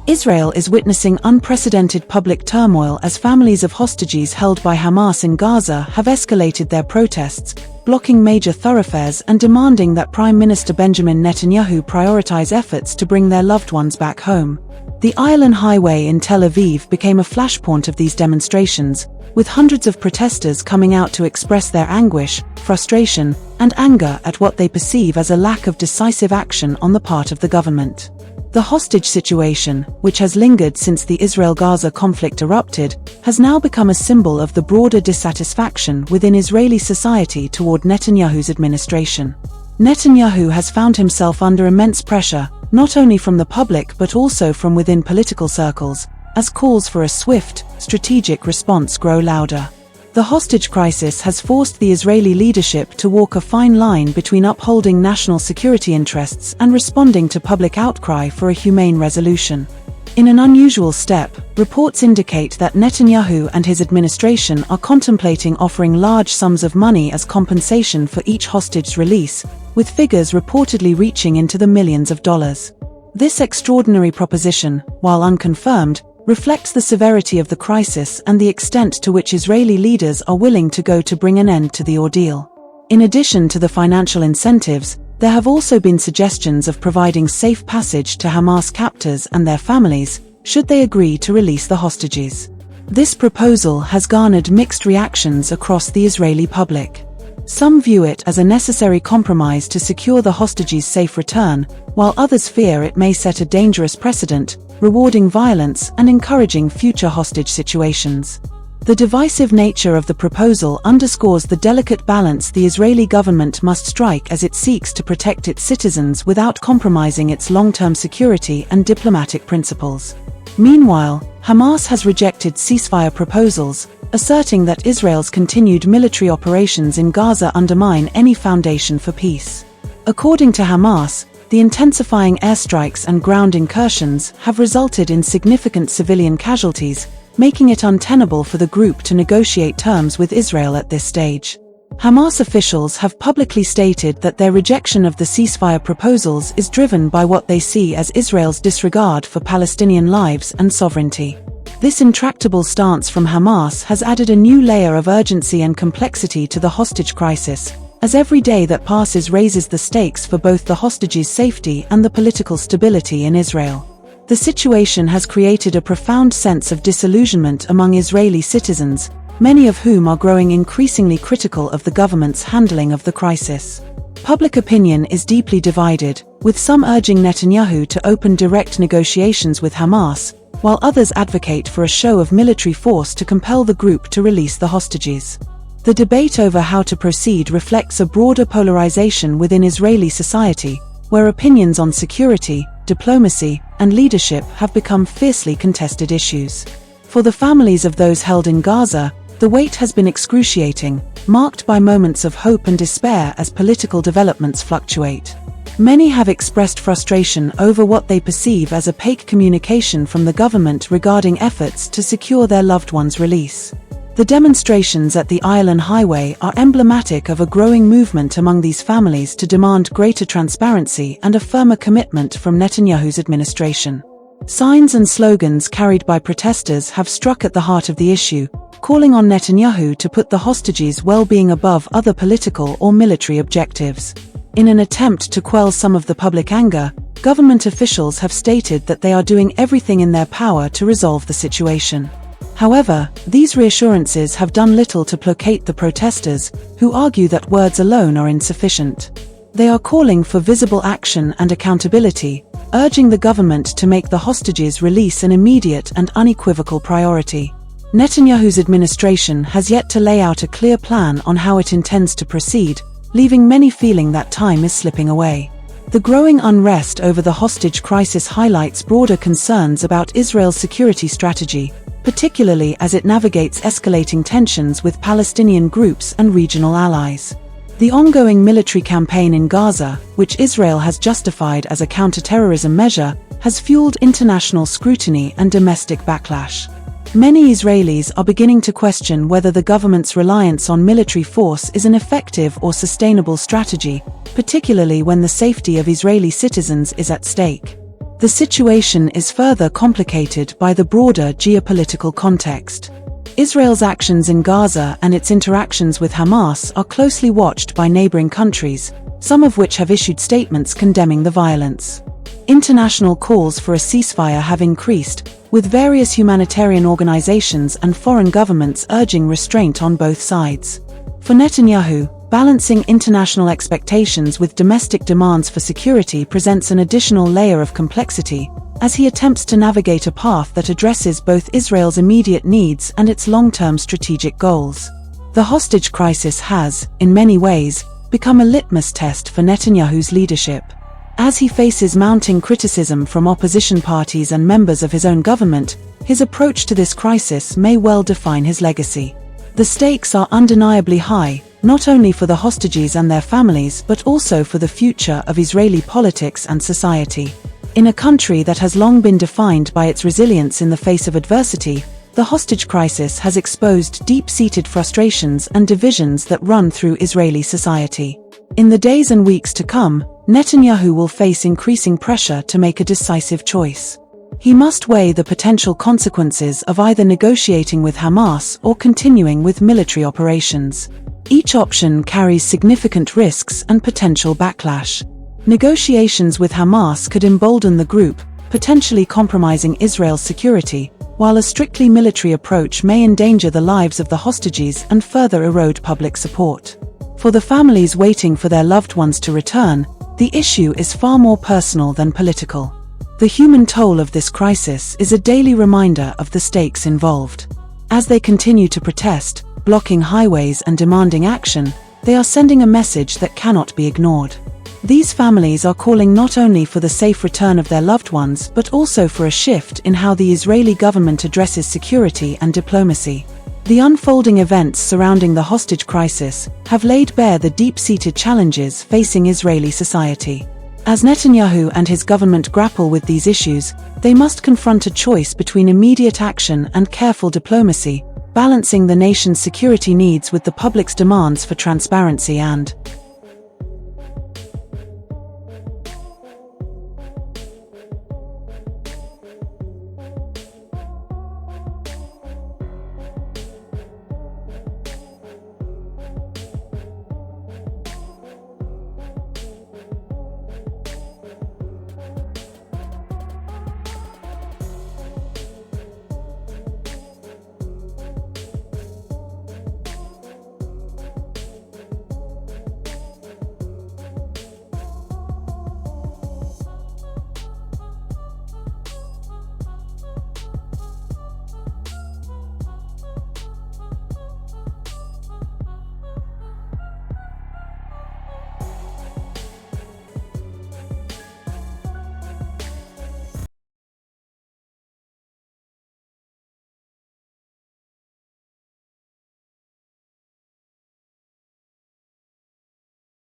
Israel is witnessing unprecedented public turmoil as families of hostages held by Hamas in Gaza have escalated their protests, blocking major thoroughfares and demanding that Prime Minister Benjamin Netanyahu prioritize efforts to bring their loved ones back home. The Ayalon highway in Tel Aviv became a flashpoint of these demonstrations, with hundreds of protesters coming out to express their anguish, frustration, and anger at what they perceive as a lack of decisive action on the part of the government. The hostage situation, which has lingered since the Israel-Gaza conflict erupted, has now become a symbol of the broader dissatisfaction within Israeli society toward Netanyahu's administration. Netanyahu has found himself under immense pressure, not only from the public but also from within political circles, as calls for a swift, strategic response grow louder. The hostage crisis has forced the Israeli leadership to walk a fine line between upholding national security interests and responding to public outcry for a humane resolution. In an unusual step, reports indicate that Netanyahu and his administration are contemplating offering large sums of money as compensation for each hostage's release, with figures reportedly reaching into the millions of dollars. This extraordinary proposition, while unconfirmed, reflects the severity of the crisis and the extent to which Israeli leaders are willing to go to bring an end to the ordeal. In addition to the financial incentives, there have also been suggestions of providing safe passage to Hamas captors and their families, should they agree to release the hostages. This proposal has garnered mixed reactions across the Israeli public. Some view it as a necessary compromise to secure the hostages' safe return, while others fear it may set a dangerous precedent, rewarding violence and encouraging future hostage situations. The divisive nature of the proposal underscores the delicate balance the Israeli government must strike as it seeks to protect its citizens without compromising its long-term security and diplomatic principles. Meanwhile, Hamas has rejected ceasefire proposals, asserting that Israel's continued military operations in Gaza undermine any foundation for peace. According to Hamas, the intensifying airstrikes and ground incursions have resulted in significant civilian casualties, making it untenable for the group to negotiate terms with Israel at this stage. Hamas officials have publicly stated that their rejection of the ceasefire proposals is driven by what they see as Israel's disregard for Palestinian lives and sovereignty. This intractable stance from Hamas has added a new layer of urgency and complexity to the hostage crisis, as every day that passes raises the stakes for both the hostages' safety and the political stability in Israel. The situation has created a profound sense of disillusionment among Israeli citizens, many of whom are growing increasingly critical of the government's handling of the crisis. Public opinion is deeply divided, with some urging Netanyahu to open direct negotiations with Hamas, while others advocate for a show of military force to compel the group to release the hostages. The debate over how to proceed reflects a broader polarization within Israeli society, where opinions on security, diplomacy, and leadership have become fiercely contested issues. For the families of those held in Gaza, the wait has been excruciating, marked by moments of hope and despair as political developments fluctuate. Many have expressed frustration over what they perceive as opaque communication from the government regarding efforts to secure their loved ones' release. The demonstrations at the Ayalon highway are emblematic of a growing movement among these families to demand greater transparency and a firmer commitment from Netanyahu's administration. Signs and slogans carried by protesters have struck at the heart of the issue, calling on Netanyahu to put the hostages' well-being above other political or military objectives. In an attempt to quell some of the public anger, government officials have stated that they are doing everything in their power to resolve the situation. However, these reassurances have done little to placate the protesters, who argue that words alone are insufficient. They are calling for visible action and accountability, urging the government to make the hostages' release an immediate and unequivocal priority. Netanyahu's administration has yet to lay out a clear plan on how it intends to proceed, leaving many feeling that time is slipping away. The growing unrest over the hostage crisis highlights broader concerns about Israel's security strategy, particularly as it navigates escalating tensions with Palestinian groups and regional allies. The ongoing military campaign in Gaza, which Israel has justified as a counterterrorism measure, has fueled international scrutiny and domestic backlash. Many Israelis are beginning to question whether the government's reliance on military force is an effective or sustainable strategy, particularly when the safety of Israeli citizens is at stake. The situation is further complicated by the broader geopolitical context. Israel's actions in Gaza and its interactions with Hamas are closely watched by neighboring countries, some of which have issued statements condemning the violence. International calls for a ceasefire have increased, with various humanitarian organizations and foreign governments urging restraint on both sides. For Netanyahu, balancing international expectations with domestic demands for security presents an additional layer of complexity, as he attempts to navigate a path that addresses both Israel's immediate needs and its long-term strategic goals. The hostage crisis has, in many ways, become a litmus test for Netanyahu's leadership. As he faces mounting criticism from opposition parties and members of his own government, his approach to this crisis may well define his legacy. The stakes are undeniably high, not only for the hostages and their families but also for the future of Israeli politics and society. In a country that has long been defined by its resilience in the face of adversity, the hostage crisis has exposed deep-seated frustrations and divisions that run through Israeli society. In the days and weeks to come, Netanyahu will face increasing pressure to make a decisive choice. He must weigh the potential consequences of either negotiating with Hamas or continuing with military operations. Each option carries significant risks and potential backlash. Negotiations with Hamas could embolden the group, potentially compromising Israel's security, while a strictly military approach may endanger the lives of the hostages and further erode public support. For the families waiting for their loved ones to return, the issue is far more personal than political. The human toll of this crisis is a daily reminder of the stakes involved. As they continue to protest, blocking highways and demanding action, they are sending a message that cannot be ignored. These families are calling not only for the safe return of their loved ones but also for a shift in how the Israeli government addresses security and diplomacy. The unfolding events surrounding the hostage crisis have laid bare the deep-seated challenges facing Israeli society. As Netanyahu and his government grapple with these issues, they must confront a choice between immediate action and careful diplomacy, balancing the nation's security needs with the public's demands for transparency and